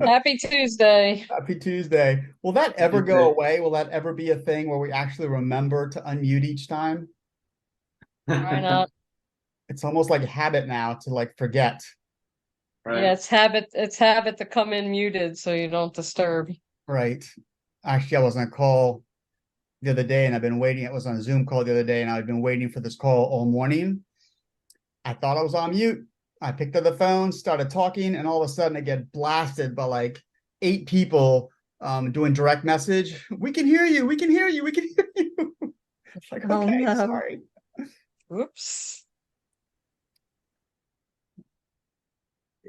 Happy Tuesday. Happy Tuesday. Will that ever go away? Will that ever be a thing where we actually remember to unmute each time? Why not? It's almost like a habit now to like forget. Yeah, Right. it's habit to come in muted so you don't disturb. Right. Actually, I was on a call the other day and I've been waiting. It was on a Zoom call the other day and I've been waiting for this call all morning. I thought I was on mute. I picked up the phone, started talking, and all of a sudden I get blasted by like 8 people doing direct message. We can hear you. We can hear you. We can hear you. It's like, Oh okay, no. sorry. Oops.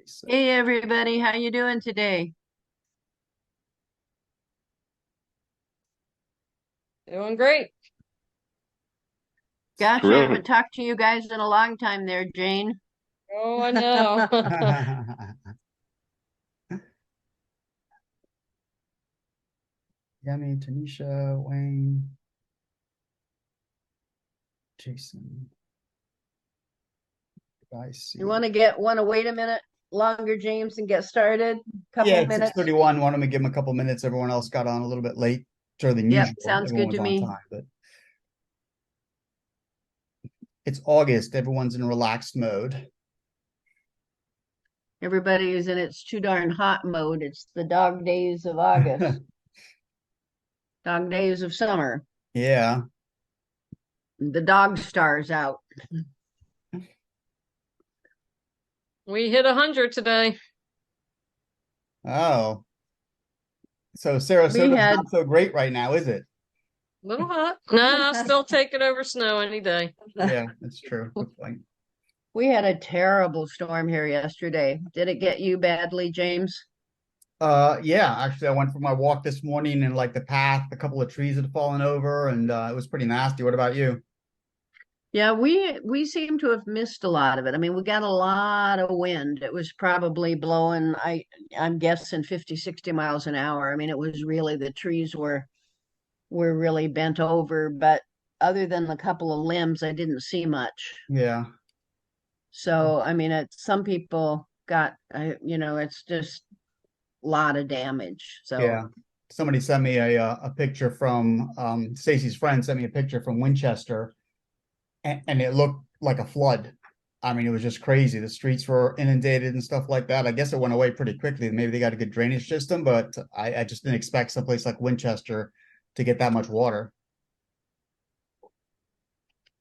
So, Hey everybody, how you doing today? Doing great. Gosh, I Terrific. haven't talked to you guys in a long time there, Jane. Oh, I know. Yummy, Tanisha, Wayne, Jason. I see. You want to wait a minute longer, James, and get started? Yeah, Couple it's minutes? 6:31. Why don't we give them a couple minutes? Everyone else got on a little bit later than Yep, usual. sounds Everyone good was to on me. time, but it's August. Everyone's in relaxed mode. Everybody is in its too darn hot mode. It's the dog days of August, dog days of summer. Yeah. The dog star's out. We hit 100 today. Oh, so We Sarasota's had not so great right now, is it? Little hot. Nah, still take it over snow any day. Yeah, that's true. Good point. we had a terrible storm here yesterday. Did it get you badly, James? Yeah, actually, I went for my walk this morning and like the path, a couple of trees had fallen over and it was pretty nasty. What about you? Yeah, we seem to have missed a lot of it. I mean, we got a lot of wind. It was probably blowing, I'm guessing 50, 60 miles an hour. I mean, it was really the trees were really bent over, but other than the couple of limbs, I didn't see much. Yeah, So, I mean, some people got, it's just a lot of damage. yeah. So, Somebody sent me a picture from Stacy's friend sent me a picture from Winchester and it looked like a flood. I mean, it was just crazy. The streets were inundated and stuff like that. I guess it went away pretty quickly. Maybe they got a good drainage system, but I just didn't expect someplace like Winchester to get that much water.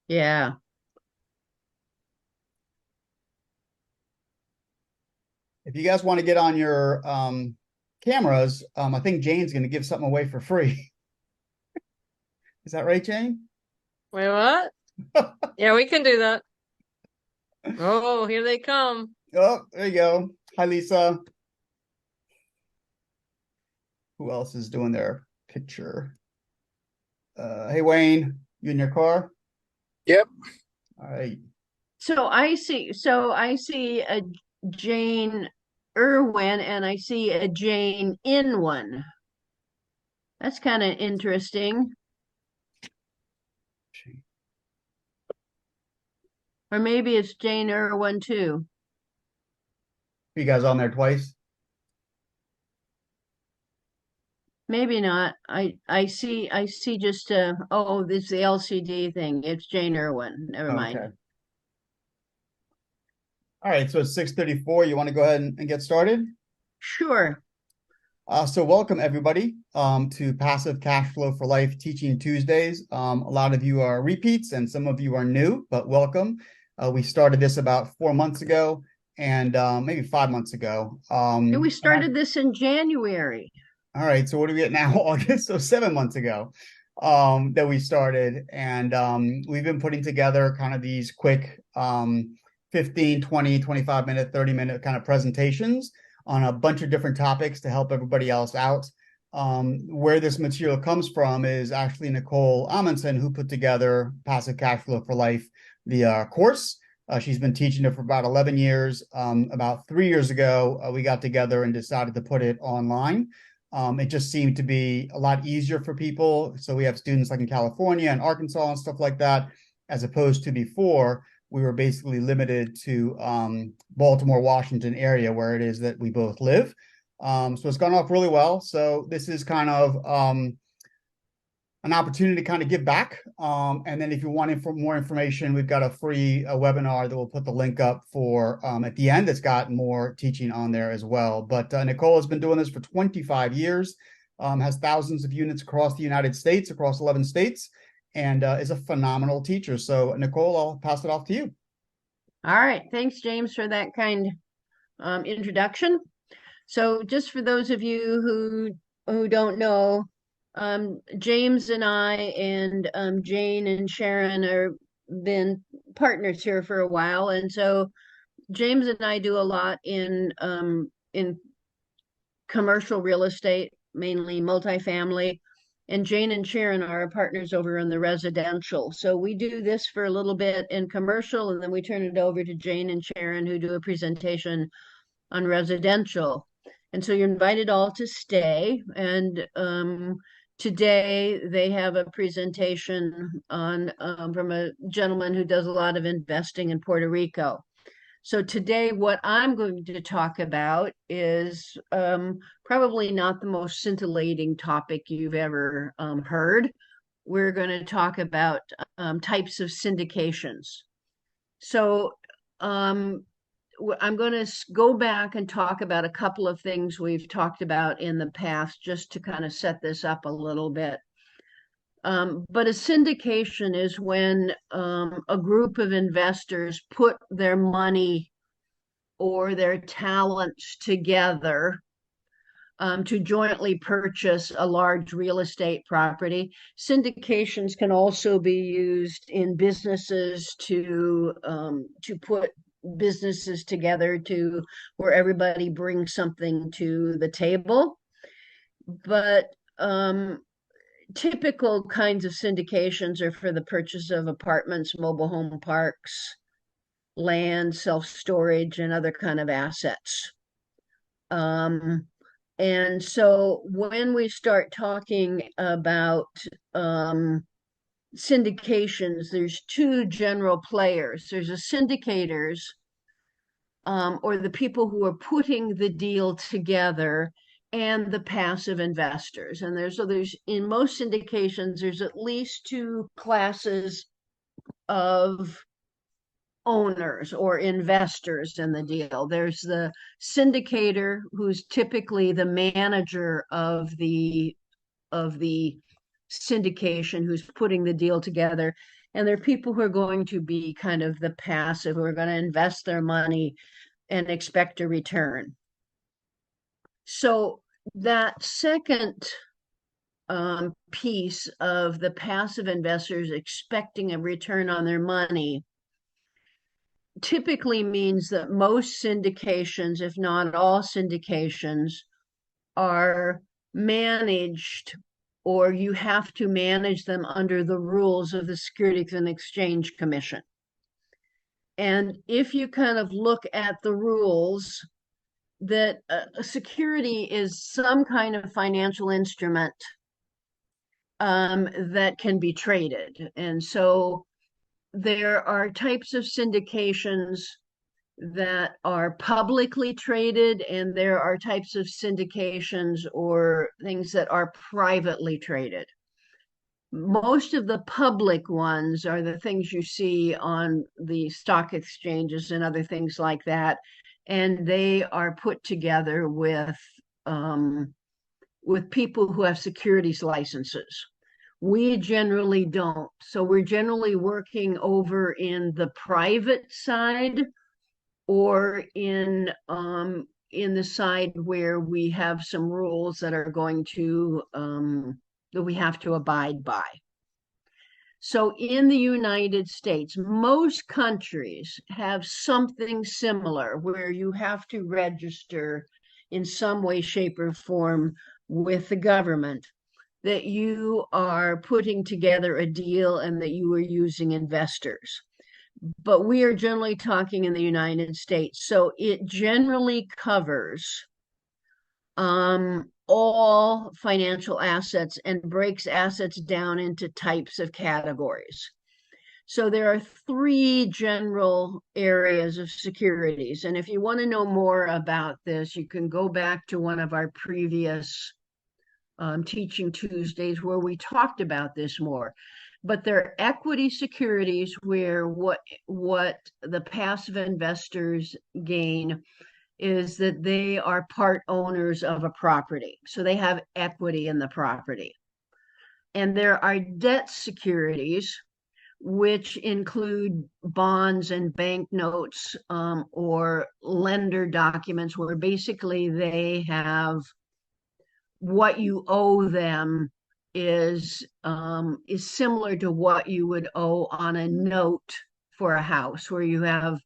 yeah. If you guys want to get on your cameras, I think Jane's going to give something away for free. Is that right, Jane? Wait, what? Yeah, we can do that. Oh, here they come. Oh, there you go. Hi, Lisa. Who else is doing their picture? Hey, Wayne, you in your car? Yep. All right. So I see a Jane Irwin and I see a Jane in one. That's kind of interesting. Or maybe it's Jane Irwin too. You guys on there twice? Maybe not. I see just oh, it's the LCD thing. It's Jane Irwin. Never mind. Okay. All right. So it's 6:34. You want to go ahead and get started? Sure. So welcome everybody to Passive Cash Flow for Life Teaching Tuesdays. A lot of you are repeats and some of you are new, but welcome. We started this about 4 months ago and maybe 5 months ago. And we started this in January. All right, so what do we get now? August, so 7 months ago that we started. And we've been putting together kind of these quick 15, 20, 25-minute, 30-minute kind of presentations on a bunch of different topics to help everybody else out. Where this material comes from is actually Nichole Amundsen, who put together Passive Cash Flow for Life, the course. She's been teaching it for about 11 years. About 3 years ago, we got together and decided to put it online. It just seemed to be a lot easier for people. So we have students like in California and Arkansas and stuff like that, as opposed to before, we were basically limited to Baltimore, Washington area where it is that we both live. So it's gone off really well. So this is kind of an opportunity to kind of give back. And then if you want more information, we've got a free webinar that we'll put the link up for at the end. It's got more teaching on there as well. But Nichole has been doing this for 25 years, has thousands of units across the United States, across 11 states, and is a phenomenal teacher. So Nichole, I'll pass it off to you. All right. Thanks, James, for that kind introduction. So just for those of you who don't know, James and I and Jane and Sharon are been partners here for a while, and so James and I do a lot in commercial real estate, mainly multifamily, and Jane and Sharon are our partners over in the residential. So we do this for a little bit in commercial, and then we turn it over to Jane and Sharon, who do a presentation on residential. And so you're invited all to stay. And today they have a presentation on from a gentleman who does a lot of investing in Puerto Rico. So today what I'm going to talk about is probably not the most scintillating topic you've ever heard. We're going to talk about types of syndications. So I'm going to go back and talk about a couple of things we've talked about in the past, just to kind of set this up a little bit. But a syndication is when a group of investors put their money or their talents together to jointly purchase a large real estate property. Syndications can also be used in businesses to put businesses together to where everybody brings something to the table. But typical kinds of syndications are for the purchase of apartments, mobile home parks, land, self-storage, and other kind of assets. And so when we start talking about syndications, there's two general players. There's the syndicators, or the people who are putting the deal together, and the passive investors. And there's in most syndications, there's at least two classes of owners or investors in the deal. There's the syndicator, who's typically the manager of the syndication, who's putting the deal together. And there are people who are going to be kind of the passive, who are going to invest their money and expect a return. So that second piece of the passive investors expecting a return on their money typically means that most syndications, if not all syndications, are managed, or you have to manage them under the rules of the Securities and Exchange Commission. And if you kind of look at the rules, that a security is some kind of financial instrument that can be traded. And so there are types of syndications that are publicly traded, and there are types of syndications or things that are privately traded. Most of the public ones are the things you see on the stock exchanges and other things like that, and they are put together with people who have securities licenses. We generally don't. So we're generally working over in the private side, or in the side where we have some rules that are going to that we have to abide by. So in the United States, most countries have something similar where you have to register in some way, shape, or form with the government that you are putting together a deal and that you are using investors. But we are generally talking in the United States. So it generally covers all financial assets and breaks assets down into types of categories. So there are three general areas of securities. And if you want to know more about this, you can go back to one of our previous Teaching Tuesdays where we talked about this more. But they're equity securities where what the passive investors gain is that they are part owners of a property. So they have equity in the property. And there are debt securities, which include bonds and banknotes or lender documents where basically they have what you owe them is similar to what you would owe on a note for a house where you have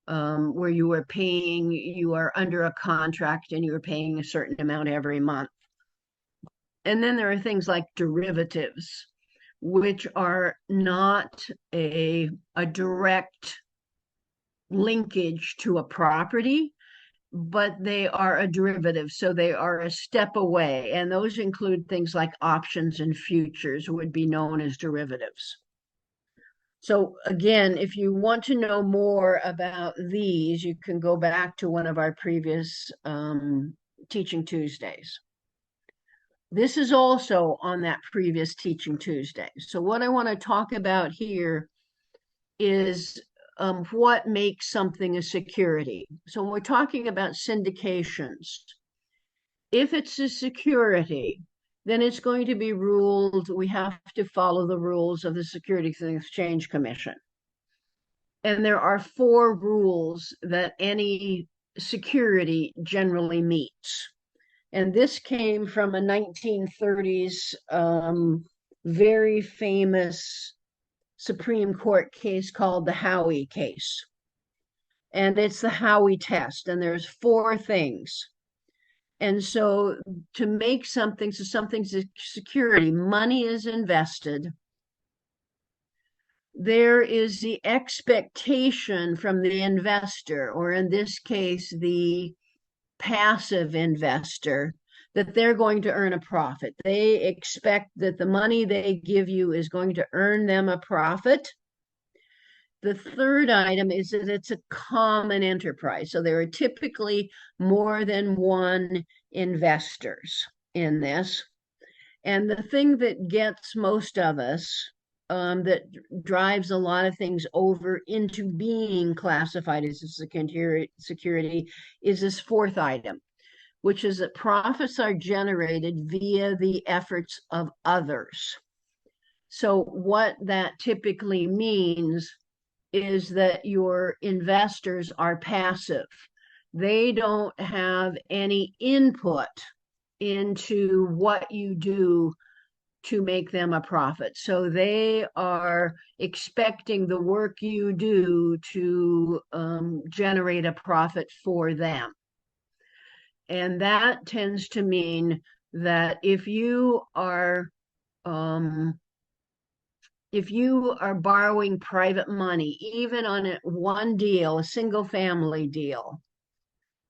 where you are under a contract and you are paying a certain amount every month. And then there are things like derivatives, which are not a direct linkage to a property, but they are a derivative. So they are a step away. And those include things like options and futures would be known as derivatives. So again, if you want to know more about these, you can go back to one of our previous Teaching Tuesdays. This is also on that previous Teaching Tuesday. So what I want to talk about here is what makes something a security. So when we're talking about syndications, if it's a security, then it's going to be ruled, we have to follow the rules of the Securities and Exchange Commission. And there are 4 rules that any security generally meets. And this came from a 1930s very famous Supreme Court case called the Howey case. And it's the Howey test. And there's 4 things. And so to make something, so something's a security, money is invested. There is the expectation from the investor, or in this case, the passive investor, that they're going to earn a profit. They expect that the money they give you is going to earn them a profit. The third item is that it's a common enterprise. So there are typically more than one investors in this. And the thing that gets most of us, that drives a lot of things over into being classified as a security, is this 4th item, which is that profits are generated via the efforts of others. So what that typically means is that your investors are passive. They don't have any input into what you do to make them a profit. So they are expecting the work you do to generate a profit for them. And that tends to mean that if you are borrowing private money, even on one deal, a single family deal,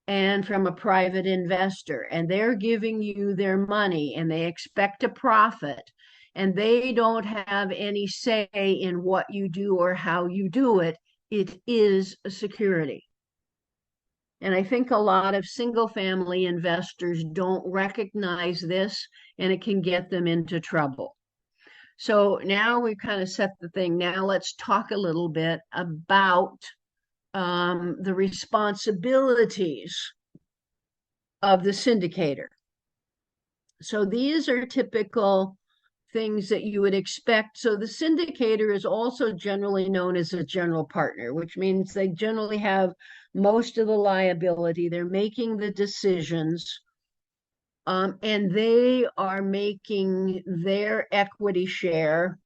and from a private investor, and they're giving you their money and they expect a profit, and they don't have any say in what you do or how you do it, it is a security. And I think a lot of single family investors don't recognize this, and it can get them into trouble. So now we've kind of set the thing. Now let's talk a little bit about the responsibilities of the syndicator. So these are typical things that you would expect. So the syndicator is also generally known as a general partner, which means they generally have most of the liability. They're making the decisions, and they are making their equity share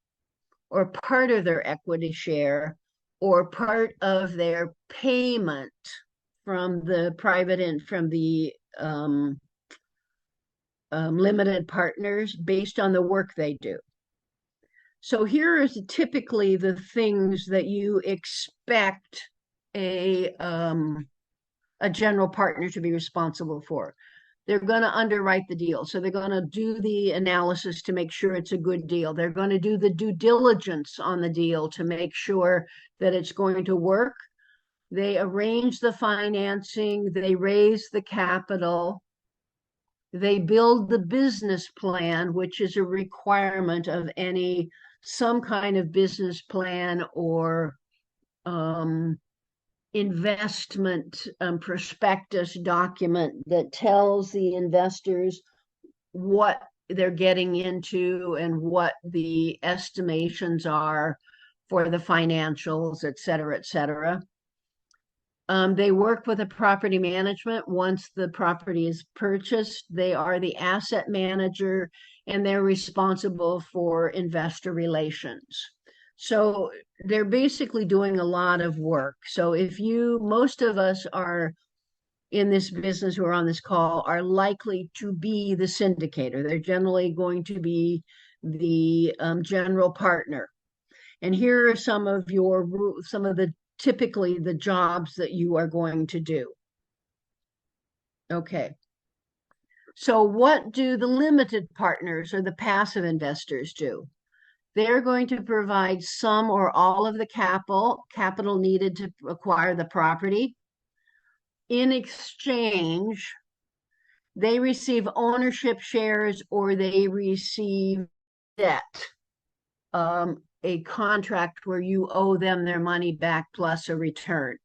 or part of their equity share or part of their payment from the private and from the limited partners based on the work they do. So here is typically the things that you expect a general partner to be responsible for. they're going to underwrite the deal. So they're going to do the analysis to make sure it's a good deal. They're going to do the due diligence on the deal to make sure that it's going to work. They arrange the financing, they raise the capital, they build the business plan, which is a requirement of some kind of business plan or investment prospectus document that tells the investors what they're getting into and what the estimations are for the financials, et cetera, et cetera. They work with a property management. Once the property is purchased, they are the asset manager and they're responsible for investor relations. So they're basically doing a lot of work. So most of us are in this business who are on this call are likely to be the syndicator. They're generally going to be the general partner. And here are some of the typically the jobs that you are going to do. Okay. So what do the limited partners or the passive investors do? They're going to provide some or all of the capital needed to acquire the property. In exchange, they receive ownership shares or they receive debt, a contract where you owe them their money back plus a return.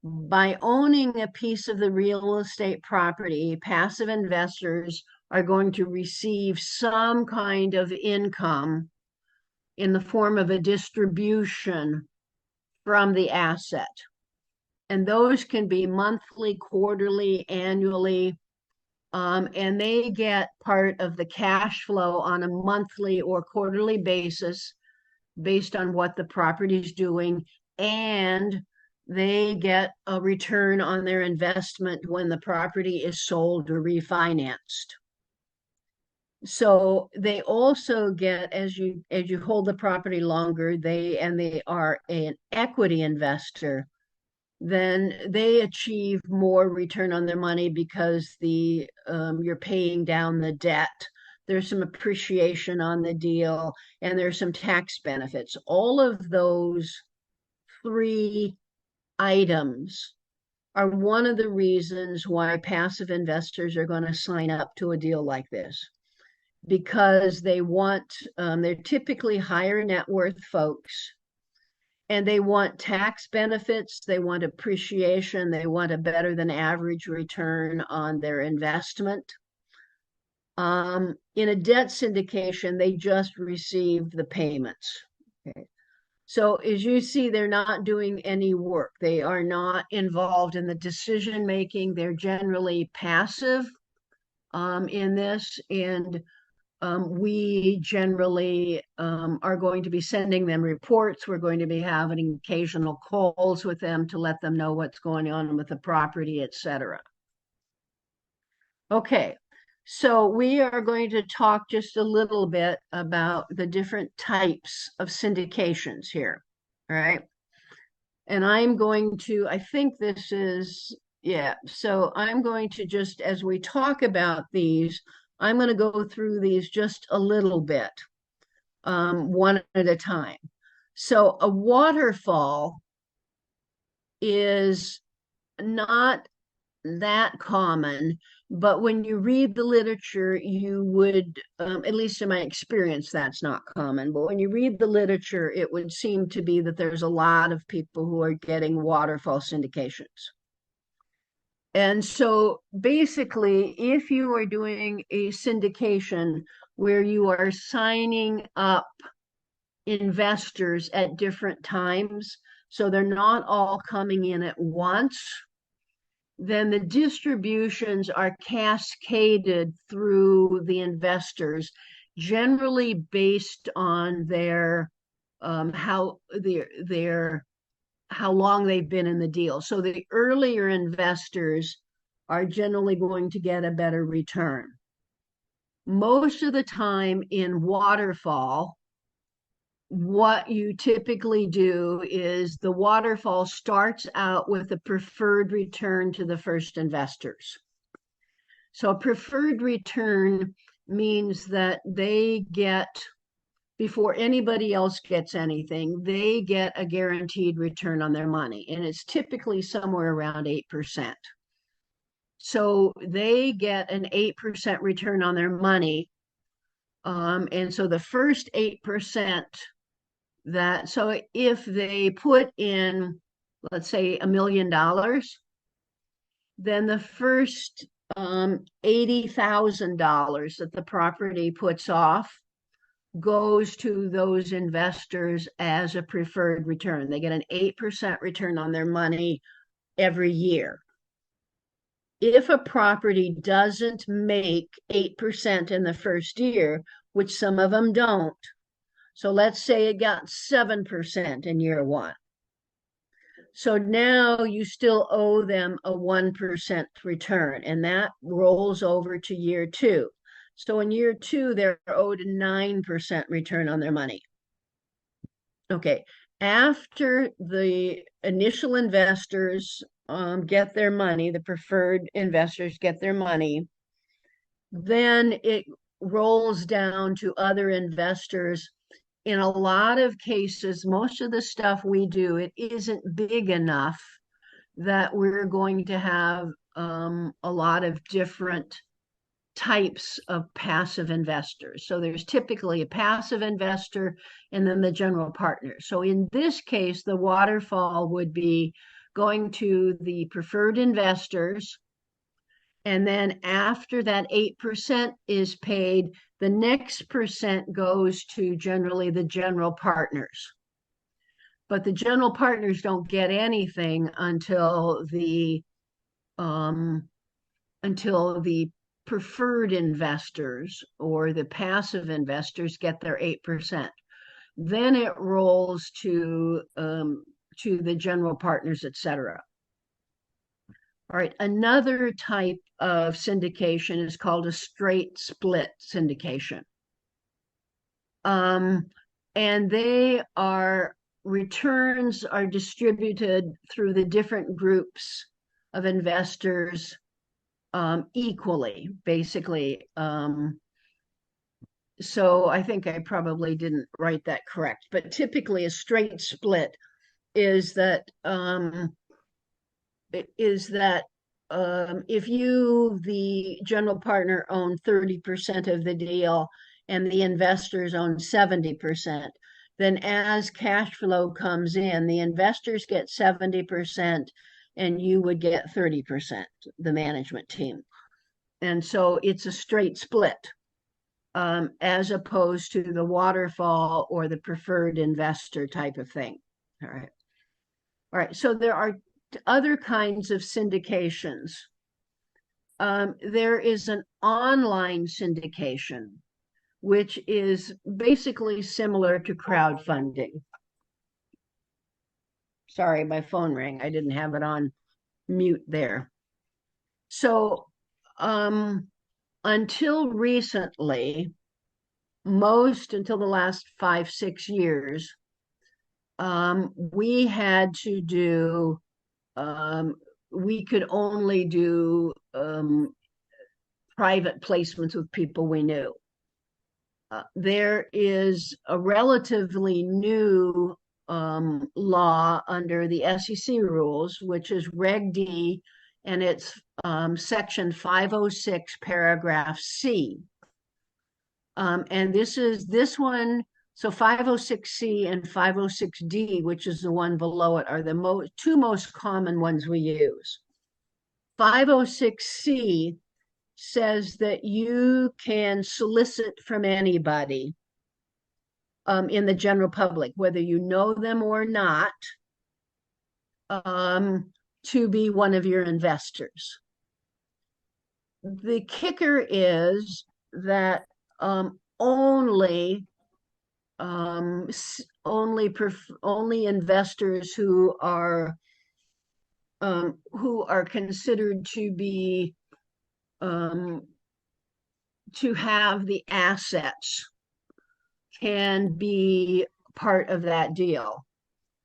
By owning a piece of the real estate property, passive investors are going to receive some kind of income in the form of a distribution from the asset. And those can be monthly, quarterly, annually, and they get part of the cash flow on a monthly or quarterly basis based on what the property is doing, and they get a return on their investment when the property is sold or refinanced. So they also get, as you hold the property longer, they are an equity investor, then they achieve more return on their money because you're paying down the debt. There's some appreciation on the deal, and there's some tax benefits. All of those 3 items are one of the reasons why passive investors are going to sign up to a deal like this, because they're typically higher net worth folks. And they want tax benefits, they want appreciation, they want a better than average return on their investment. In a debt syndication, they just receive the payments. Okay. So as you see, they're not doing any work. They are not involved in the decision making. They're generally passive in this, and we generally are going to be sending them reports. We're going to be having occasional calls with them to let them know what's going on with the property, etc. Okay, so we are going to talk just a little bit about the different types of syndications here, all right? And I think this is, yeah, so I'm going to just, as we talk about these, I'm going to go through these just a little bit, one at a time. So a waterfall is not that common, but when you read the literature, you would, at least in my experience, that's not common. But when you read the literature, it would seem to be that there's a lot of people who are getting waterfall syndications. And so basically, if you are doing a syndication where you are signing up investors at different times, so they're not all coming in at once, then the distributions are cascaded through the investors, generally based on how long they've been in the deal. So the earlier investors are generally going to get a better return. Most of the time in waterfall, what you typically do is the waterfall starts out with a preferred return to the first investors. So a preferred return means that they get, before anybody else gets anything, they get a guaranteed return on their money. And it's typically somewhere around 8%. So they get an 8% return on their money. And so the first 8% that, so if they put in, let's say $1 million, then the first $80,000 that the property puts off goes to those investors as a preferred return. They get an 8% return on their money every year. If a property doesn't make 8% in the first year, which some of them don't, so let's say it got 7% in year one. So now you still owe them a 1% return, and that rolls over to year two. So in year two, they're owed a 9% return on their money. Okay, after the initial investors get their money, the preferred investors get their money, then it rolls down to other investors. In a lot of cases, most of the stuff we do, it isn't big enough that we're going to have a lot of different types of passive investors. So there's typically a passive investor and then the general partner. So in this case, the waterfall would be going to the preferred investors. And then after that 8% is paid, the next percent goes to generally the general partners. But the general partners don't get anything until the preferred investors or the passive investors get their 8%. Then it rolls to the general partners, et cetera. All right, another type of syndication is called a straight split syndication. And returns are distributed through the different groups of investors equally, basically. So I think I probably didn't write that correct, but typically a straight split is that if you, the general partner, own 30% of the deal and the investors own 70%, then as cash flow comes in, the investors get 70% and you would get 30%, the management team. And so it's a straight split, as opposed to the waterfall or the preferred investor type of thing. All right. All right. So there are other kinds of syndications. There is an online syndication, which is basically similar to crowdfunding. Sorry, my phone rang. I didn't have it on mute there. So until recently, until the last 5-6 years, we had to do, we could only do private placements with people we knew. There is a relatively new law under the SEC rules, which is Reg D, and it's section 506, paragraph C. And this one, so 506C and 506D, which is the one below it, are the two most common ones we use. 506C says that you can solicit from anybody in the general public, whether you know them or not, to be one of your investors. The kicker is that only investors who are considered to be to have the assets can be part of that deal.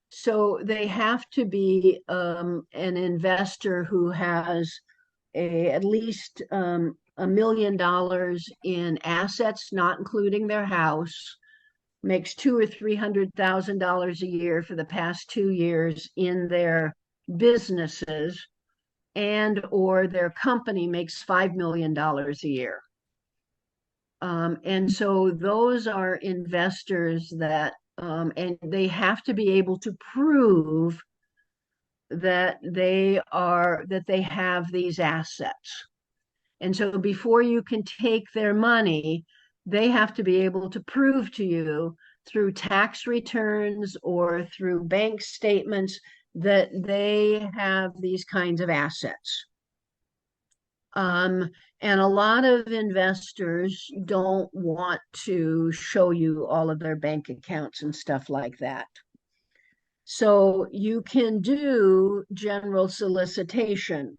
So they have to be an investor who has at least $1 million in assets, not including their house, makes $200,000 or $300,000 a year for the past 2 years in their businesses, and or their company makes $5 million a year. And so those are investors that, and they have to be able to prove that they have these assets. And so before you can take their money, they have to be able to prove to you through tax returns or through bank statements that they have these kinds of assets. And a lot of investors don't want to show you all of their bank accounts and stuff like that. So you can do general solicitation,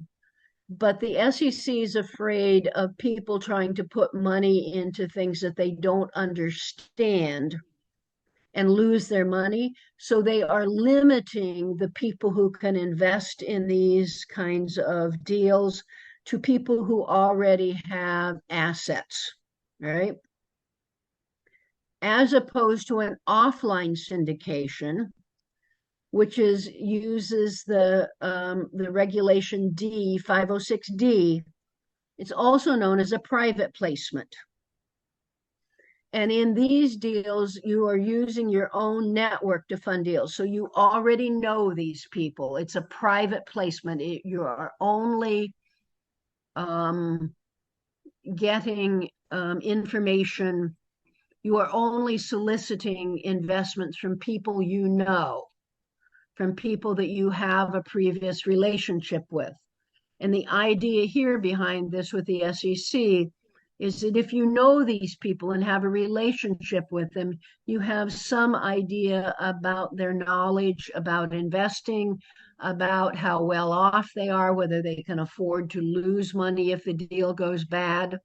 but the SEC is afraid of people trying to put money into things that they don't understand and lose their money. So they are limiting the people who can invest in these kinds of deals to people who already have assets, right? As opposed to an offline syndication, which uses the regulation D, 506D. It's also known as a private placement. And in these deals, you are using your own network to fund deals. So you already know these people. It's a private placement. You are only getting information. You are only soliciting investments from people you know, from people that you have a previous relationship with. And the idea here behind this with the SEC is that if you know these people and have a relationship with them, you have some idea about their knowledge about investing, about how well off they are, whether they can afford to lose money if the deal goes bad.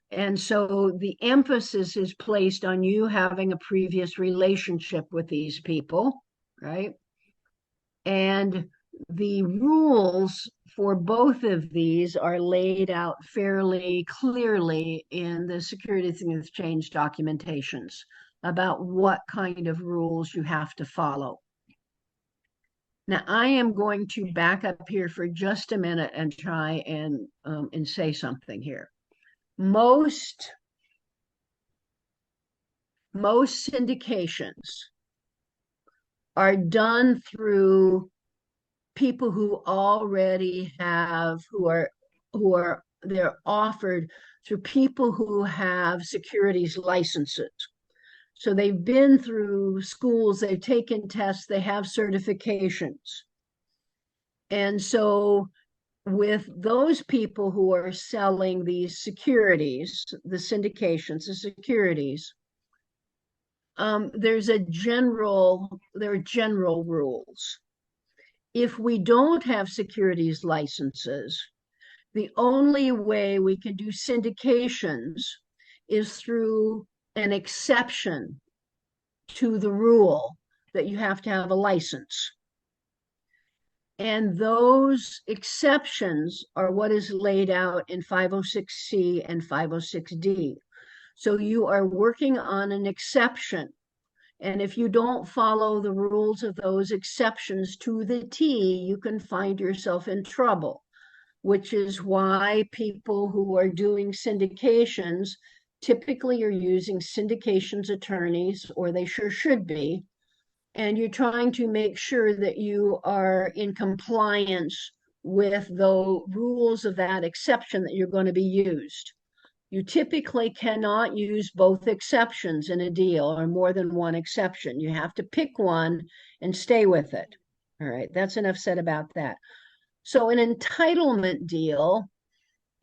And so the emphasis is placed on you having a previous relationship with these people, right? And the rules for both of these are laid out fairly clearly in the Securities and Exchange documentations about what kind of rules you have to follow. Now, I am going to back up here for just a minute and try and say something here. Most syndications are done through people who already have, they're offered through people who have securities licenses. So they've been through schools, they've taken tests, they have certifications. And so with those people who are selling these securities, the syndications, the securities, there are general rules. If we don't have securities licenses, the only way we can do syndications is through an exception to the rule that you have to have a license. And those exceptions are what is laid out in 506C and 506D. So you are working on an exception. And if you don't follow the rules of those exceptions to the T, you can find yourself in trouble, which is why people who are doing syndications typically are using syndications attorneys, or they sure should be. And you're trying to make sure that you are in compliance with the rules of that exception that you're going to be used. You typically cannot use both exceptions in a deal or more than one exception. You have to pick one and stay with it. All right, that's enough said about that. So an entitlement deal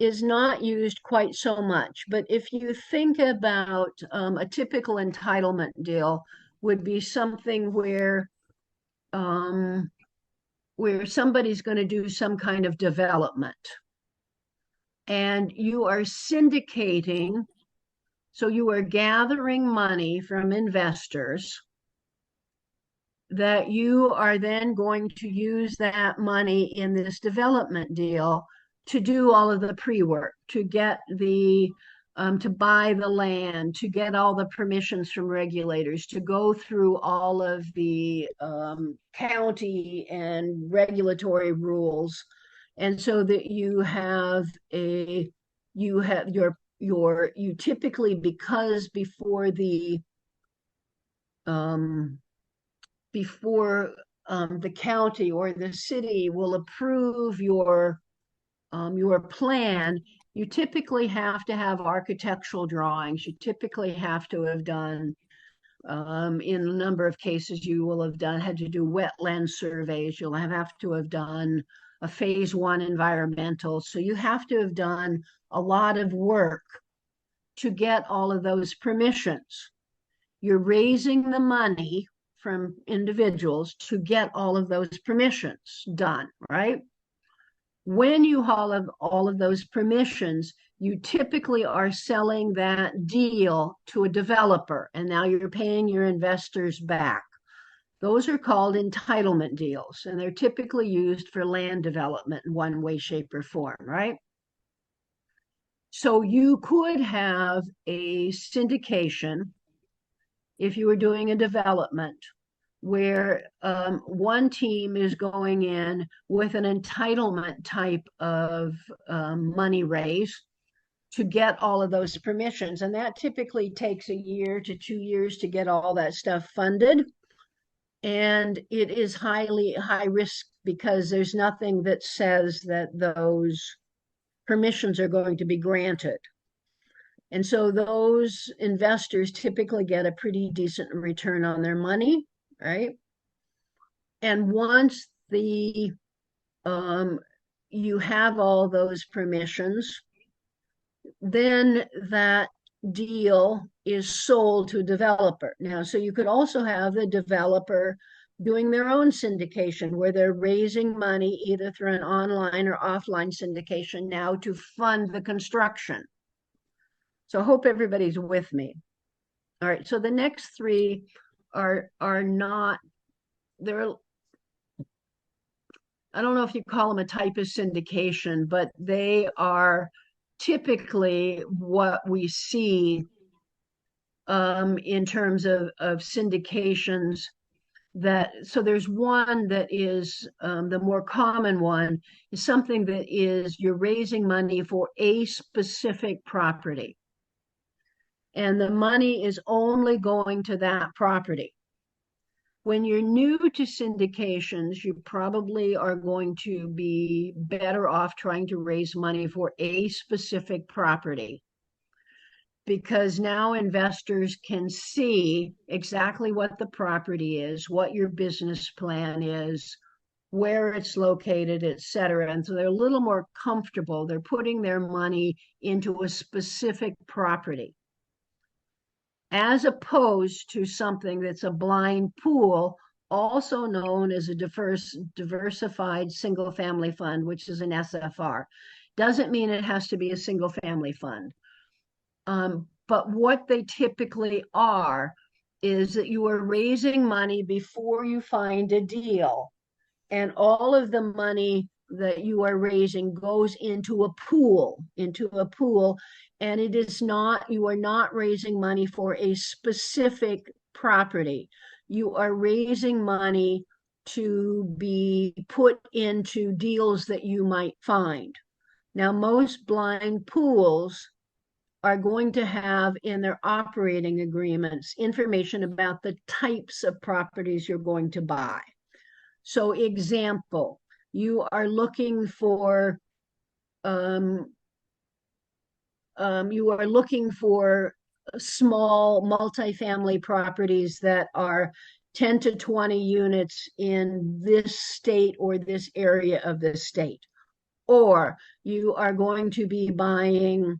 is not used quite so much. But if you think about a typical entitlement deal would be something where somebody's going to do some kind of development. And you are syndicating, so you are gathering money from investors that you are then going to use that money in this development deal to do all of the pre-work, to get the to buy the land, to get all the permissions from regulators, to go through all of the county and regulatory rules, and so that you have you typically, because before um, the county or the city will approve your plan, you typically have to have architectural drawings. You typically have to have done, in a number of cases, you will have had to do wetland surveys. You'll have to have done a phase 1 environmental. So you have to have done a lot of work to get all of those permissions. You're raising the money from individuals to get all of those permissions done, right? When you have all of those permissions, you typically are selling that deal to a developer, and now you're paying your investors back. Those are called entitlement deals, and they're typically used for land development in one way, shape, or form, right? So you could have a syndication if you were doing a development where one team is going in with an entitlement type of money raise to get all of those permissions. And that typically takes a year to 2 years to get all that stuff funded. And it is high risk because there's nothing that says that those permissions are going to be granted. And so those investors typically get a pretty decent return on their money, right? And once you have all those permissions, then that deal is sold to a developer. Now, so you could also have the developer doing their own syndication where they're raising money either through an online or offline syndication now to fund the construction. So I hope everybody's with me. All right, so the next three are not, they're, I don't know if you call them a type of syndication, but they are typically what we see in terms of syndications. So there's one that is the more common one is something that is you're raising money for a specific property, and the money is only going to that property. When you're new to syndications, you probably are going to be better off trying to raise money for a specific property, because now investors can see exactly what the property is, what your business plan is, where it's located, et cetera. And so they're a little more comfortable. They're putting their money into a specific property, as opposed to something that's a blind pool, also known as a diversified single family fund, which is an SFR. Doesn't mean it has to be a single family fund. But what they typically are is that you are raising money before you find a deal, and all of the money that you are raising goes into a pool, and it is not, you are not raising money for a specific property. You are raising money to be put into deals that you might find. Now, most blind pools are going to have in their operating agreements information about the types of properties you're going to buy. So example, you are looking for small multifamily properties that are 10 to 20 units in this state or this area of the state. Or you are going to be buying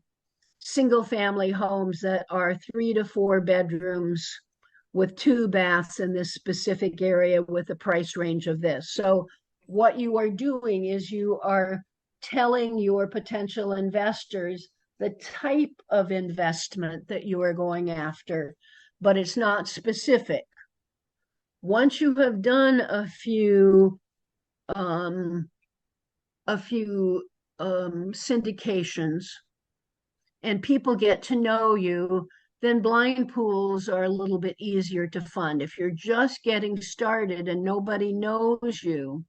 single family homes that are 3 to 4 bedrooms with 2 baths in this specific area with a price range of this. So what you are doing is you are telling your potential investors the type of investment that you are going after, but it's not specific. Once you have done a few um, syndications and people get to know you, then blind pools are a little bit easier to fund. If you're just getting started and nobody knows you,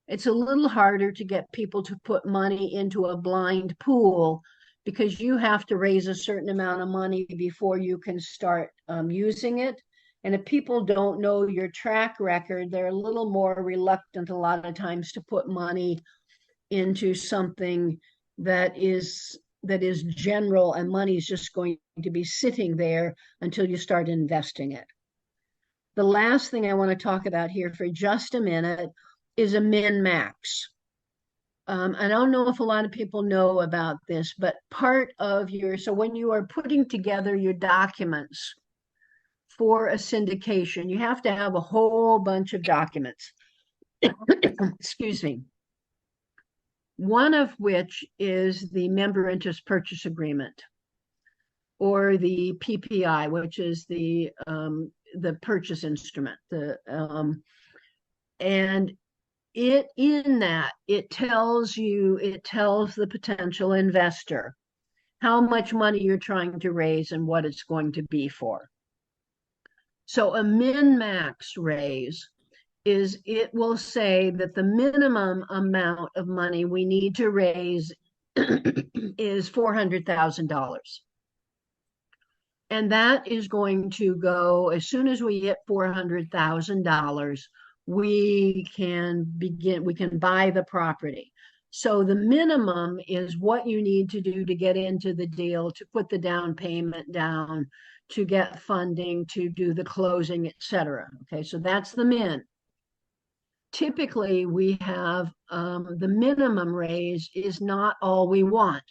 it's a little harder to get people to put money into a blind pool because you have to raise a certain amount of money before you can start using it. And if people don't know your track record, they're a little more reluctant a lot of times to put money into something that is general, and money is just going to be sitting there until you start investing it. The last thing I want to talk about here for just a minute is a min-max. I don't know if a lot of people know about this, but part of so when you are putting together your documents for a syndication, you have to have a whole bunch of documents. Excuse me. One of which is the member interest purchase agreement, or the PPI, which is the purchase instrument. And it tells the potential investor how much money you're trying to raise and what it's going to be for. So a min-max raise it will say that the minimum amount of money we need to raise is $400,000. And that is going to go, as soon as we hit $400,000, we can buy the property. So the minimum is what you need to do to get into the deal, to put the down payment down, to get funding, to do the closing, etc. Okay, so that's the min. Typically, we have the minimum raise is not all we want.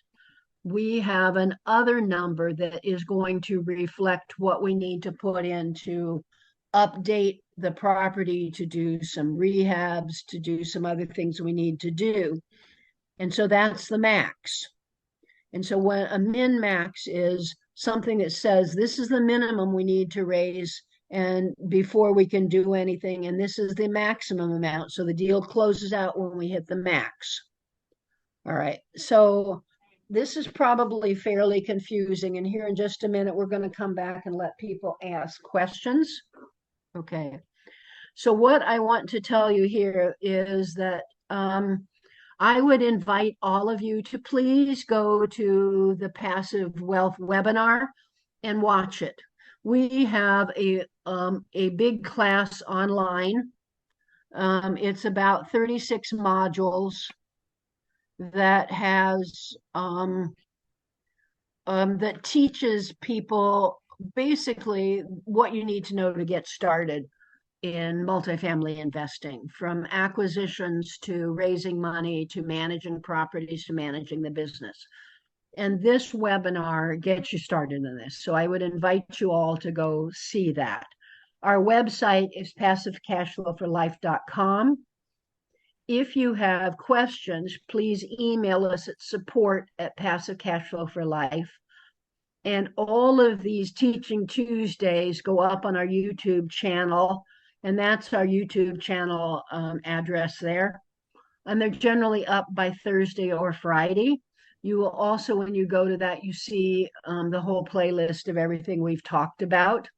We have an other number that is going to reflect what we need to put in to update the property, to do some rehabs, to do some other things we need to do. And so that's the max. And so when a min max is something that says this is the minimum we need to raise and before we can do anything, and this is the maximum amount. So the deal closes out when we hit the max. All right. So this is probably fairly confusing. And here in just a minute, we're going to come back and let people ask questions. Okay. So what I want to tell you here is that I would invite all of you to please go to the Passive Wealth webinar and watch it. We have a big class online. It's about 36 modules that has that teaches people basically what you need to know to get started in multifamily investing, from acquisitions to raising money to managing properties to managing the business. And this webinar gets you started in this. So I would invite you all to go see that. Our website is passivecashflowforlife.com. If you have questions, please email us at support@passivecashflowforlife. And all of these Teaching Tuesdays go up on our YouTube channel, and that's our YouTube channel address there. And they're generally up by Thursday or Friday. You will also, when you go to that, you see the whole playlist of everything we've talked about.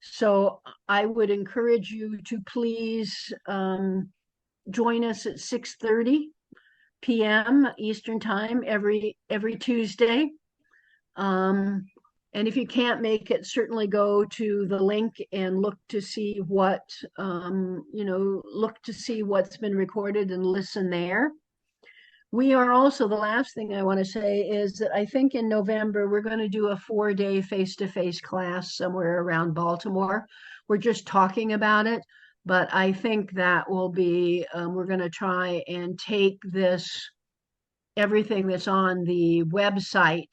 So I would encourage you to please join us at 6:30 p.m. Eastern Time every Tuesday. And if you can't make it, certainly go to the link and look to see what's been recorded and listen there. We are also, the last thing I want to say is that I think in November, we're going to do a 4-day face-to-face class somewhere around Baltimore. We're just talking about it, but I think that will be, we're going to try and take everything that's on the website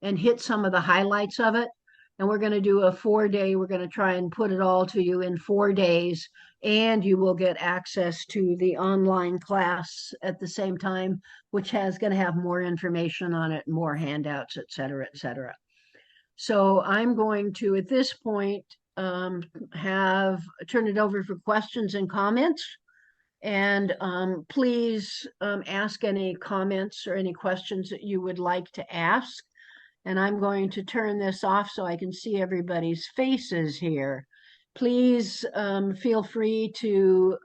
and hit some of the highlights of it. And we're going to do a 4-day, we're going to try and put it all to you in 4 days, and you will get access to the online class at the same time, which is going to have more information on it, more handouts, et cetera, et cetera. So I'm going to, at this point, turn it over for questions and comments. And please ask any comments or any questions that you would like to ask. And I'm going to turn this off so I can see everybody's faces here. Please feel free to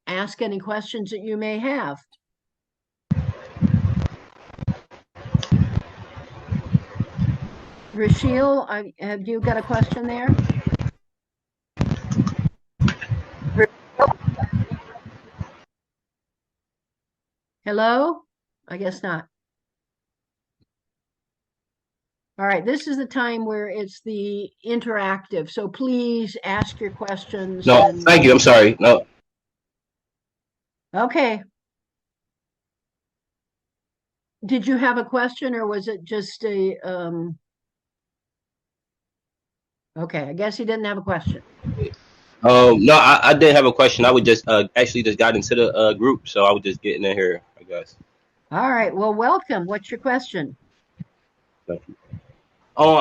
ask any questions that you may have. Rachel, have you got a question there? Hello? I guess not. All right, this is the time where it's the interactive. So please ask your questions. No, thank you. I'm sorry. No. Okay. Did you have a question or was it just a okay, I guess he didn't have a question. No, I didn't have a question. I would just actually just got into the group, so I was just getting in here, I guess. All right, well, welcome. What's your question? Thank you. Oh,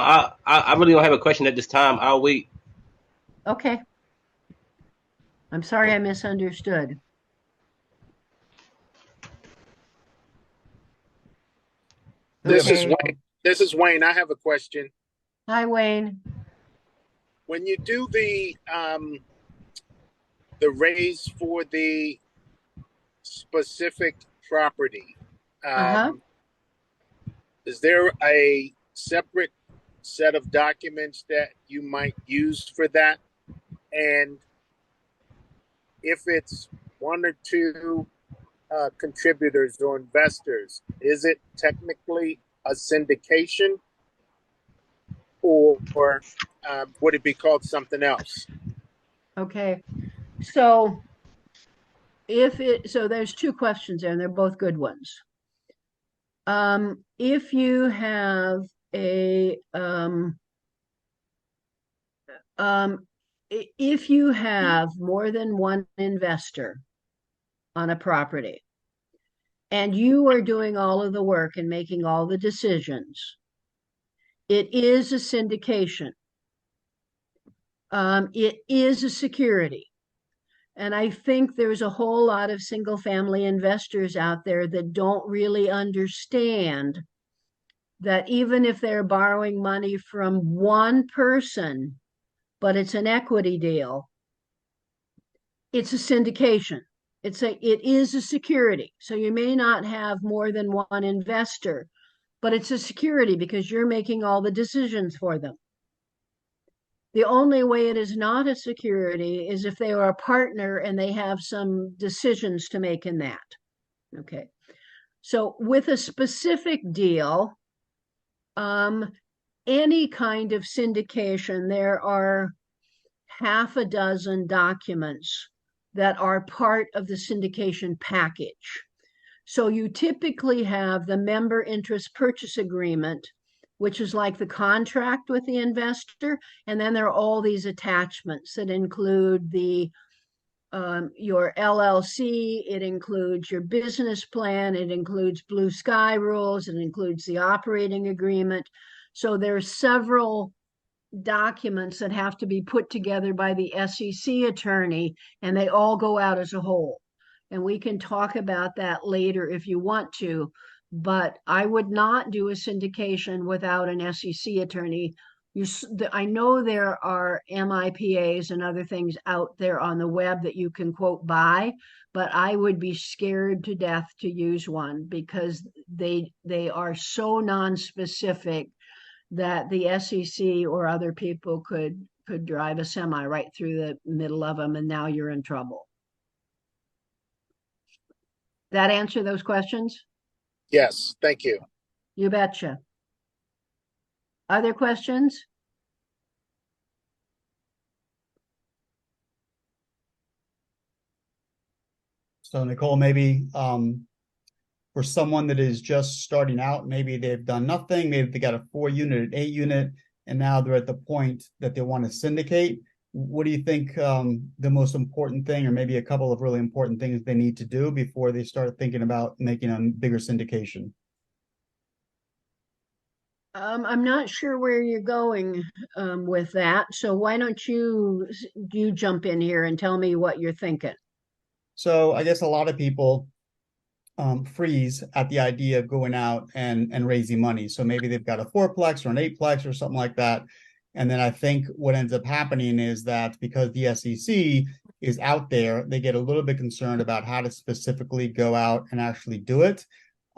I really don't have a question at this time. I'll wait. Okay. I'm sorry I misunderstood. This is Okay. Wayne. This is Wayne. I have a question. Hi, Wayne. When you do the raise for the specific property, is there a separate set of documents that you might use for that? And if it's one or two contributors or investors, is it technically a syndication, or would it be called something else? Okay. So there's two questions there and they're both good ones. If you have if you have more than one investor on a property and you are doing all of the work and making all the decisions, it is a syndication. It is a security. And I think there's a whole lot of single family investors out there that don't really understand that even if they're borrowing money from one person, but it's an equity deal, it's a syndication. It is a security. So you may not have more than one investor, but it's a security because you're making all the decisions for them. The only way it is not a security is if they are a partner and they have some decisions to make in that. Okay. So with a specific deal, any kind of syndication, there are half a dozen documents that are part of the syndication package. So you typically have the member interest purchase agreement, which is like the contract with the investor. And then there are all these attachments that include your LLC, it includes your business plan, it includes blue sky rules, it includes the operating agreement. So there's several documents that have to be put together by the SEC attorney, and they all go out as a whole. And we can talk about that later if you want to, but I would not do a syndication without an SEC attorney. I know there are MIPAs and other things out there on the web that you can quote buy, but I would be scared to death to use one because they are so non-specific that the SEC or other people could drive a semi right through the middle of them, and now you're in trouble. That answer those questions? Yes, thank you. You betcha. Other questions? So Nichole, maybe for someone that is just starting out, maybe they've done nothing, maybe they got a 4-unit, an 8-unit, and now they're at the point that they want to syndicate. What do you think the most important thing, or maybe a couple of really important things they need to do before they start thinking about making a bigger syndication? I'm not sure where you're going with that. So why don't you jump in here and tell me what you're thinking? So I guess a lot of people freeze at the idea of going out and raising money. So maybe they've got a fourplex or an eightplex or something like that. And then I think what ends up happening is that because the SEC is out there, they get a little bit concerned about how to specifically go out and actually do it.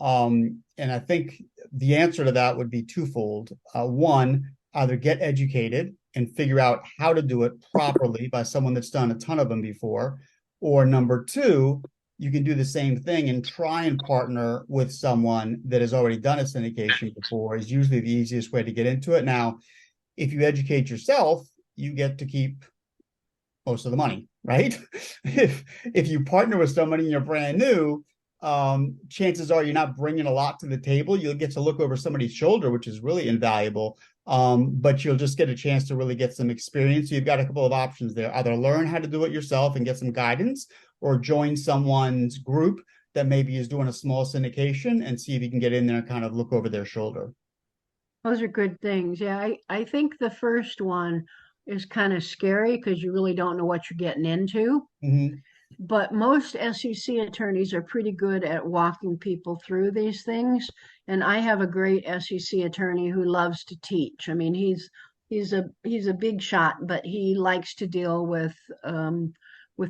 And I think the answer to that would be twofold. One, either get educated and figure out how to do it properly by someone that's done a ton of them before, or number two, you can do the same thing and try and partner with someone that has already done a syndication before is usually the easiest way to get into it. Now, if you educate yourself, you get to keep most of the money, right? if you partner with somebody and you're brand new, chances are you're not bringing a lot to the table. You'll get to look over somebody's shoulder, which is really invaluable. But you'll just get a chance to really get some experience. So you've got a couple of options there. Either learn how to do it yourself and get some guidance, or join someone's group that maybe is doing a small syndication and see if you can get in there and kind of look over their shoulder. Those are good things. Yeah, I think the first one is kind of scary because you really don't know what you're getting into. Mm-hmm. But most SEC attorneys are pretty good at walking people through these things. And I have a great SEC attorney who loves to teach. I mean, he's a big shot, but he likes to deal with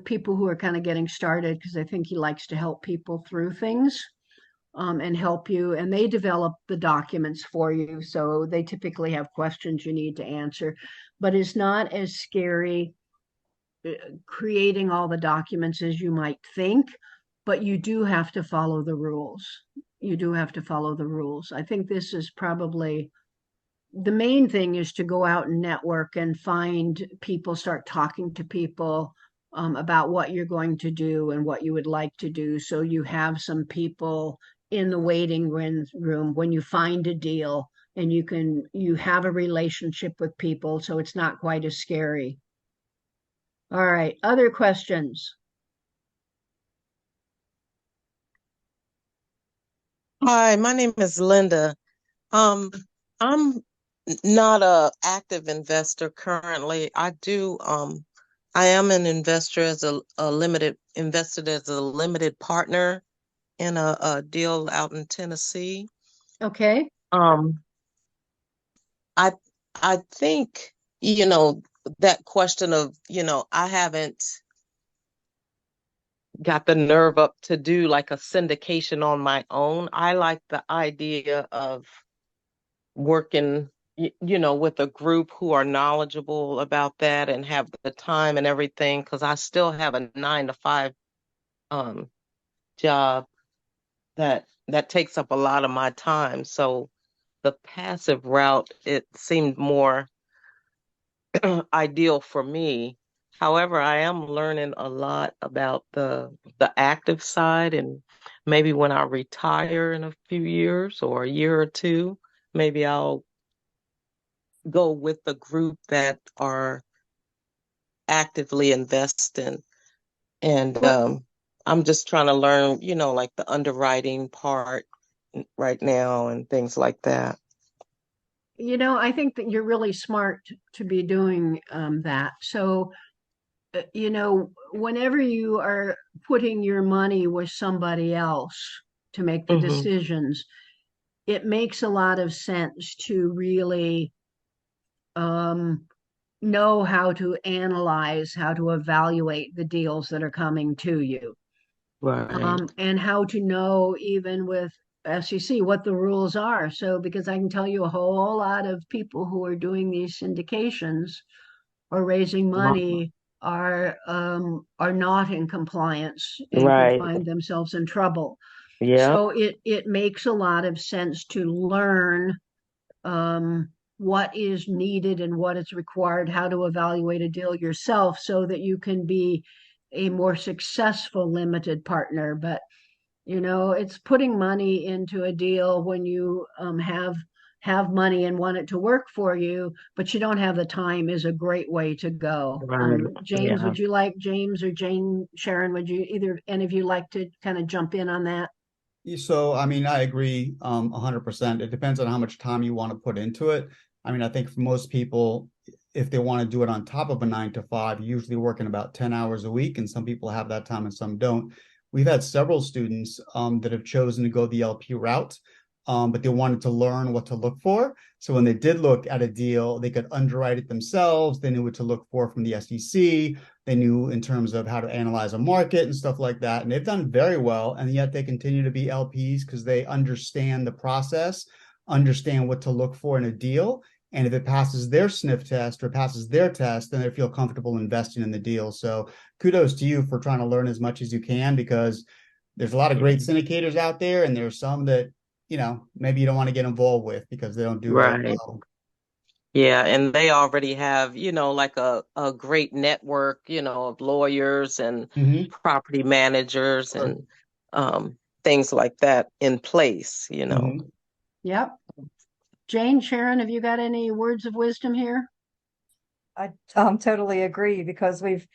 people who are kind of getting started because I think he likes to help people through things. And help you. And they develop the documents for you. So they typically have questions you need to answer, but it's not as scary creating all the documents as you might think, but you do have to follow the rules. You do have to follow the rules. I think this is probably the main thing is to go out and network and find people, start talking to people about what you're going to do and what you would like to do. So you have some people in the waiting room when you find a deal and you have a relationship with people. So it's not quite as scary. All right. Other questions? Hi, my name is Linda. Um, I'm not a active investor currently. I am an investor as a limited invested as a limited partner in a deal out in Tennessee. Okay. Um, I I think, that question of, I haven't got the nerve up to do like a syndication on my own. I like the idea of working, with a group who are knowledgeable about that and have the time and everything, because I still have a 9 to 5 um, job that takes up a lot of my time. So the passive route, it seemed more ideal for me. However, I am learning a lot about the active side, and maybe when I retire in a few years or a year or two, maybe I'll go with the group that are actively investing. And I'm just trying to learn, like the underwriting part right now and things like that. I think that you're really smart to be doing that. So whenever you are putting your money with somebody else to make the Hmm. decisions, it makes a lot of sense to really um, know how to analyze, how to evaluate the deals that are coming to you, Right. and how to know, even with SEC, what the rules are. So, because I can tell you a whole lot of people who are doing these syndications or raising money are not in compliance and could Right. find themselves in trouble. Yep. So it makes a lot of sense to learn what is needed and what is required, how to evaluate a deal yourself so that you can be a more successful limited partner. But it's putting money into a deal when you have money and want it to work for you, but you don't have the time is a great way to go. Right. James, Yeah. would you like James or Jane, Sharon, would you either any of you like to kind of jump in on that? So, I mean, I agree 100%. It depends on how much time you want to put into it. I mean, I think for most people, if they want to do it on top of a 9 to 5, usually working about 10 hours a week, and some people have that time and some don't. We've had several students that have chosen to go the LP route, but they wanted to learn what to look for. So when they did look at a deal, they could underwrite it themselves. They knew what to look for from the SEC. They knew in terms of how to analyze a market and stuff like that. And they've done very well. And yet they continue to be LPs because they understand the process, understand what to look for in a deal. And if it passes their sniff test or passes their test, then they feel comfortable investing in the deal. So kudos to you for trying to learn as much as you can, because there's a lot of great syndicators out there, and there's some that, maybe you don't want to get involved with because they don't do very Right. well. Yeah, and they already have, like a great network, of lawyers and Mm-hmm. property managers Sure. and things like that in place. Mm-hmm. Yep. Jane, Sharon, have you got any words of wisdom here? I totally agree, because we've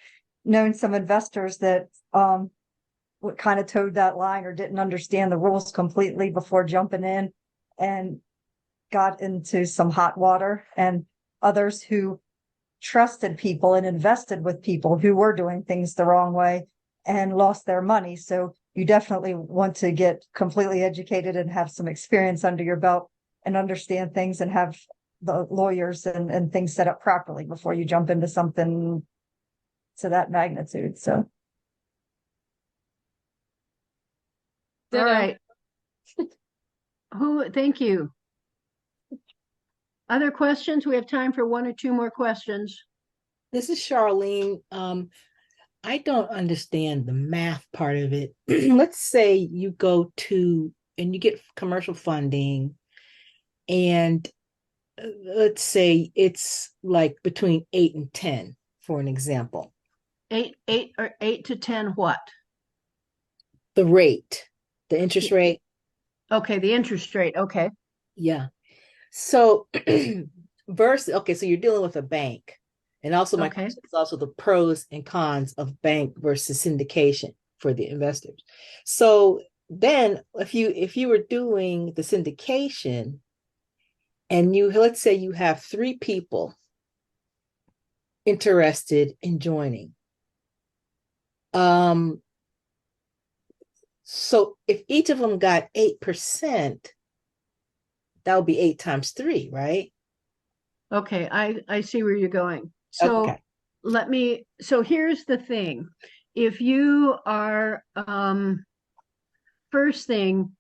known some investors that kind of towed that line or didn't understand the rules completely before jumping in and got into some hot water, and others who trusted people and invested with people who were doing things the wrong way and lost their money. So you definitely want to get completely educated and have some experience under your belt and understand things and have the lawyers and things set up properly before you jump into something to that magnitude. So All right. Thank you. Other questions? We have time for one or two more questions. This is Charlene. I don't understand the math part of it. Let's say you go to and you get commercial funding, and let's say it's like between 8 and 10, for an example. 8 to 10 what? The rate, the interest rate. Okay, the interest rate. Okay. Yeah. So versus, okay, so you're dealing with a bank. And also my question is also the pros and cons of bank versus syndication for the investors. So then if you were doing the syndication, and let's say you have 3 people interested in joining. So if each of them got 8%, that would be 8 times 3, right? Okay, I see where you're going. So Okay. So here's the thing. If you are, first thing,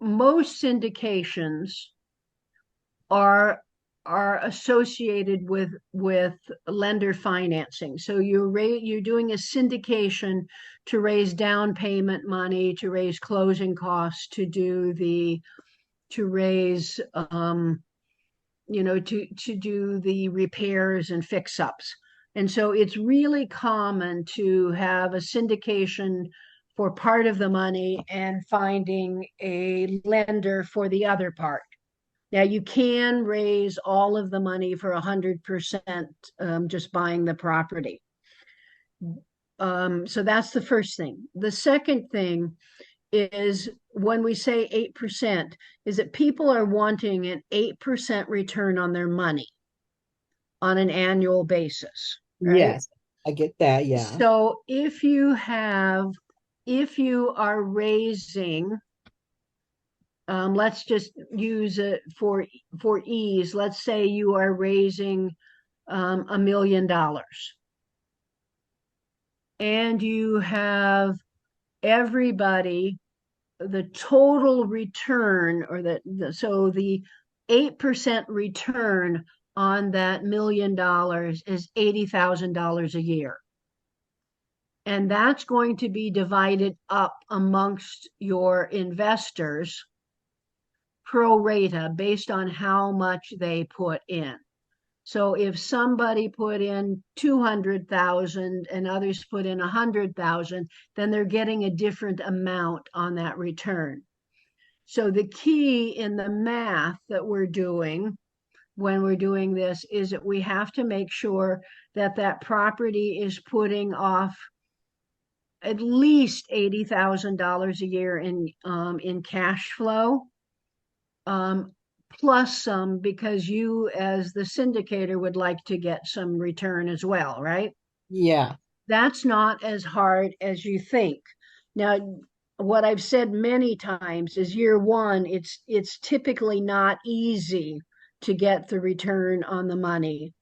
most syndications are associated with lender financing. So you're doing a syndication to raise down payment money, to raise closing costs, to raise to do the repairs and fix ups. And so it's really common to have a syndication for part of the money and finding a lender for the other part. Now you can raise all of the money for 100% just buying the property. So that's the first thing. The second thing is, when we say 8%, is that people are wanting an 8% return on their money on an annual basis, right? Yes, I get that. Yeah. So if you are raising, let's just use it for ease. Let's say you are raising $1 million, and you have everybody, the total return, or so the 8% return on that $1 million is $80,000 a year. And that's going to be divided up amongst your investors pro rata based on how much they put in. So if somebody put in 200,000 and others put in 100,000, then they're getting a different amount on that return. So the key in the math that we're doing when we're doing this is that we have to make sure that that property is putting off at least $80,000 a year in cash flow, plus some because you, as the syndicator, would like to get some return as well, right? Yeah. That's not as hard as you think. Now, what I've said many times is year one, it's typically not easy to get the return on the money.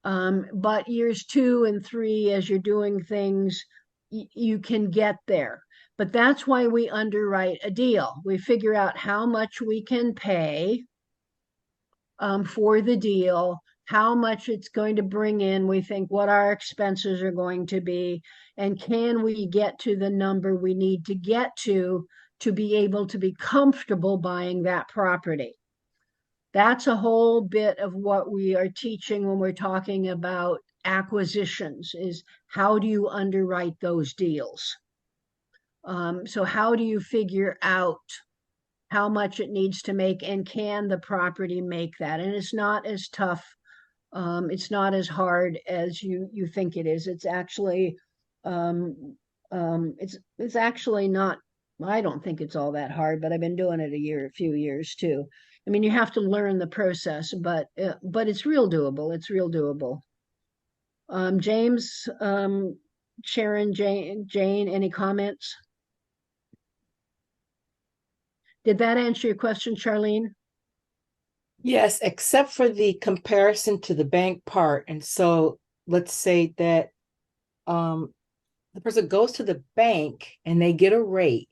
But years 2 and 3, as you're doing things, you can get there. But that's why we underwrite a deal. We figure out how much we can pay for the deal, how much it's going to bring in. We think what our expenses are going to be, and can we get to the number we need to get to be able to be comfortable buying that property. That's a whole bit of what we are teaching when we're talking about acquisitions, is how do you underwrite those deals? So how do you figure out how much it needs to make, and can the property make that? And it's not as tough. It's not as hard as you think it is. It's actually, it's actually not. I don't think it's all that hard, but I've been doing it a few years too. I mean, you have to learn the process, but it's real doable. It's real doable. James, Sharon, Jane, any comments? Did that answer your question, Charlene? Yes, except for the comparison to the bank part. And so let's say that the person goes to the bank and they get a rate.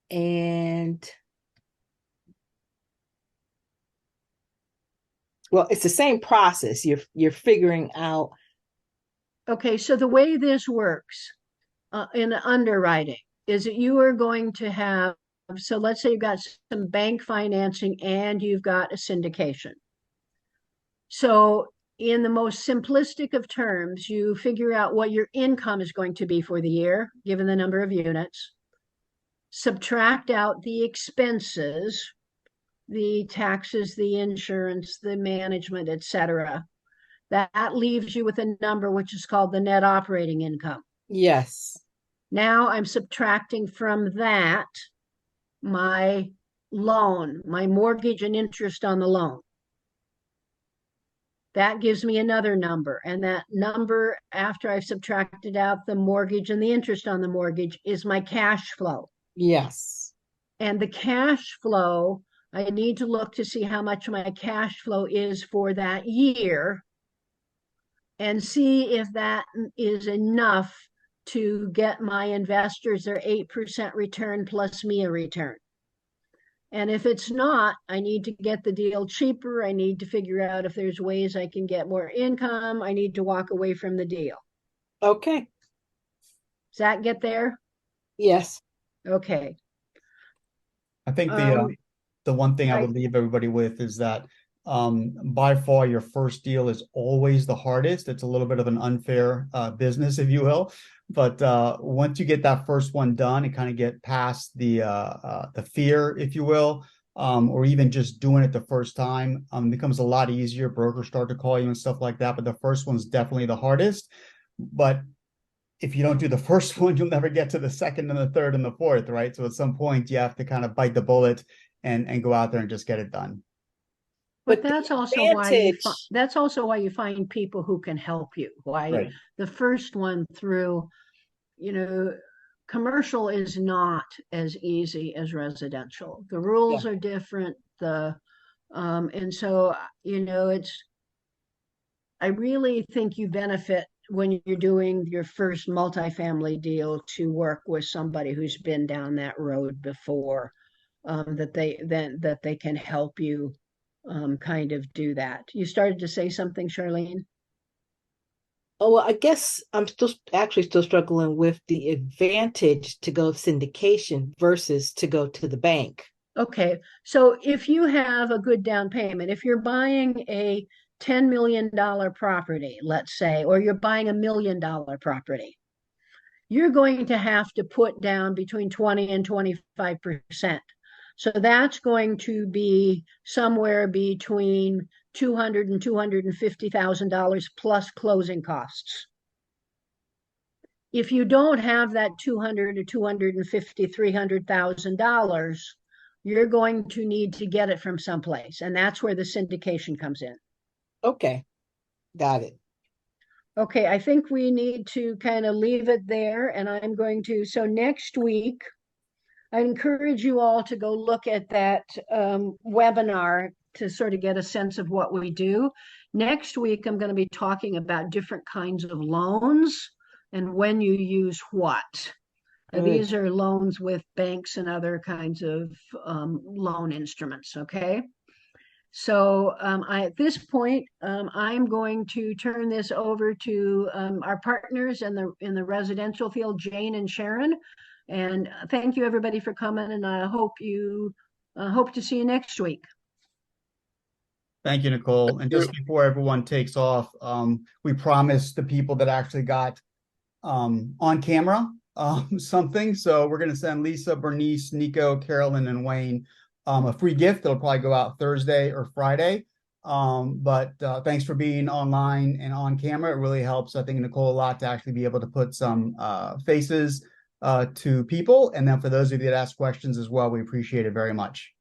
And well, it's the same process. You're figuring out. Okay, so the way this works in underwriting is that you are going to have, so let's say you've got some bank financing and you've got a syndication. So in the most simplistic of terms, you figure out what your income is going to be for the year, given the number of units, subtract out the expenses, the taxes, the insurance, the management, etc. That leaves you with a number which is called the net operating income. Yes. Now I'm subtracting from that my loan, my mortgage and interest on the loan. That gives me another number. And that number, after I've subtracted out the mortgage and the interest on the mortgage, is my cash flow. Yes. And the cash flow, I need to look to see how much my cash flow is for that year and see if that is enough to get my investors their 8% return plus me a return. And if it's not, I need to get the deal cheaper. I need to figure out if there's ways I can get more income. I need to walk away from the deal. Okay. Does that get there? Yes. Okay. I think the one thing I would leave everybody with is that by far your first deal is always the hardest. It's a little bit of an unfair business, if you will. But once you get that first one done and kind of get past the fear, if you will, or even just doing it the first time, becomes a lot easier. Brokers start to call you and stuff like that. But the first one's definitely the hardest. But if you don't do the first one, you'll never get to the second and the third and the fourth, right? So at some point you have to kind of bite the bullet and go out there and just get it done. But that's also why you find people who can help you. Why the first one through, commercial is not as easy as residential. The rules are different. And so, I really think you benefit when you're doing your first multifamily deal to work with somebody who's been down that road before, that they can help you kind of do that. You started to say something, Charlene? Oh, well, I guess I'm still struggling with the advantage to go syndication versus to go to the bank. Okay. So if you have a good down payment, if you're buying a $10 million property, let's say, or you're buying $1 million property, you're going to have to put down between 20 and 25%. So that's going to be somewhere between $200,000 and $250,000 plus closing costs. if you don't have that 200 or 250, $300,000, you're going to need to get it from someplace. And that's where the syndication comes in. Okay, got it. Okay, I think we need to kind of leave it there. And I'm going to, so next week, I encourage you all to go look at that webinar to sort of get a sense of what we do. Next week, I'm going to be talking about different kinds of loans and when you use what. These are loans with banks and other kinds of loan instruments, okay? So at this point, I'm going to turn this over to our partners in the residential field, Jane and Sharon. And thank you everybody for coming, and I hope to see you next week. Thank you, Nichole. And just before everyone takes off, we promised the people that actually got on camera something. So we're going to send Lisa, Bernice, Nico, Carolyn, and Wayne a free gift. It'll probably go out Thursday or Friday. But thanks for being online and on camera. It really helps, I think, Nichole, a lot to actually be able to put some faces to people. And then for those of you that ask questions as well, we appreciate it very much.